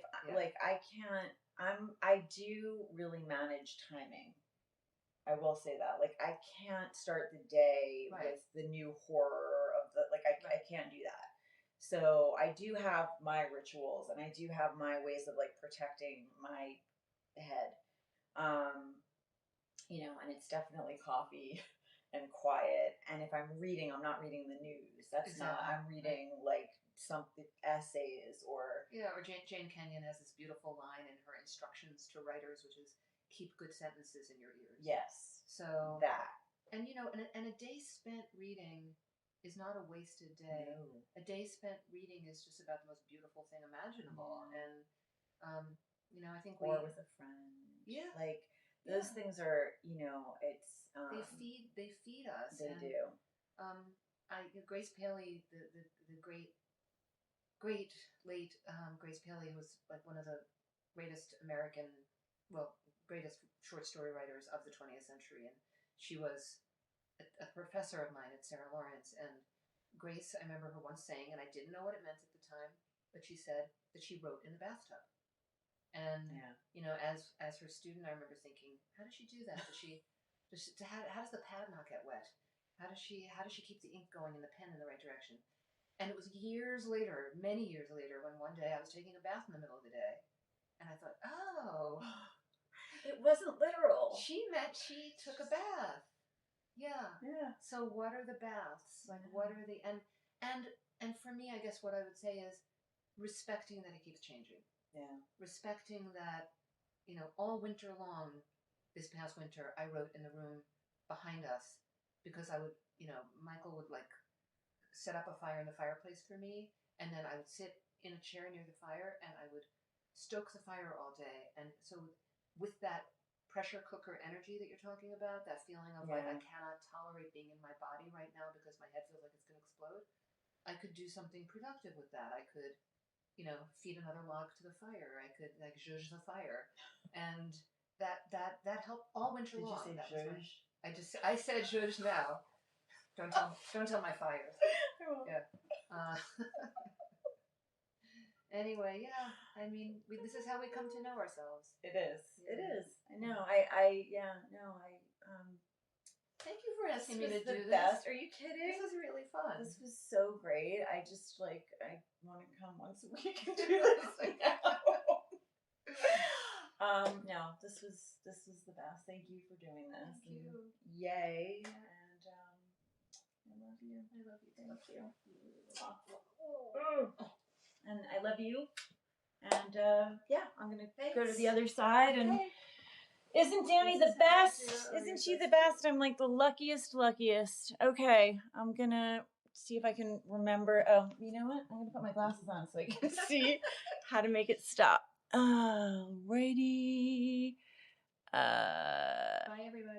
can't. I do really manage timing. I will say that. I can't start the day with the new horror of the I can't do that. So I do have my rituals, and I do have my ways of protecting my head. And it's definitely coffee and quiet. And if I'm reading, I'm not reading the news. That's not. I'm reading some essays or Jane Kenyon has this beautiful line in her instructions to writers, which is keep good sentences in your ears. Yes. So that. And a day spent reading is not a wasted day. No. A day spent reading is just about the most beautiful thing imaginable. And I think with a friend. Yeah. Those things are, it's they feed us. They and, do. Grace Paley, the great late Grace Paley, was like one of the greatest greatest short story writers of the 20th century, and she was a professor of mine at Sarah Lawrence. And Grace, I remember her once saying, and I didn't know what it meant at the time, but she said that she wrote in the bathtub. And as her student, I remember thinking, how does she do that? How does the pad not get wet? How does she keep the ink going in the pen in the right direction? And it was years later, many years later, when one day I was taking a bath in the middle of the day, and I thought, oh, it wasn't literal. She meant she took a bath. Yeah. So what are the baths? Like, what are the and for me, I guess what I would say is respecting that it keeps changing. Yeah. Respecting that, all winter long, this past winter, I wrote in the room behind us because I would, Michael would like set up a fire in the fireplace for me, and then I would sit in a chair near the fire and I would stoke the fire all day. And so with that pressure cooker energy that you're talking about, that feeling of like, I cannot tolerate being in my body right now because my head feels like it's going to explode, I could do something productive with that. I could, feed another log to the fire. I could like zhuzh the fire, and that helped all winter long. Did you say zhuzh? I said zhuzh now. Don't tell my fires. Yeah. Anyway, yeah. I mean, this is how we come to know ourselves. It is. Yeah. It is. I know. Thank you for asking me to do this. Best. Are you kidding? This is really fun. This was so great. I just I want to come once a week and do this now. No, this was the best. Thank you for doing this. Thank you. Yay. And I love you. I love you. Thank you. And I love you. And I'm gonna go to the other side. And isn't Dani the best? Isn't she the best? I'm like the luckiest. Okay, I'm gonna see if I can remember. Oh, you know what? I'm gonna put my glasses on so I can see how to make it stop. Alrighty. Bye, everybody.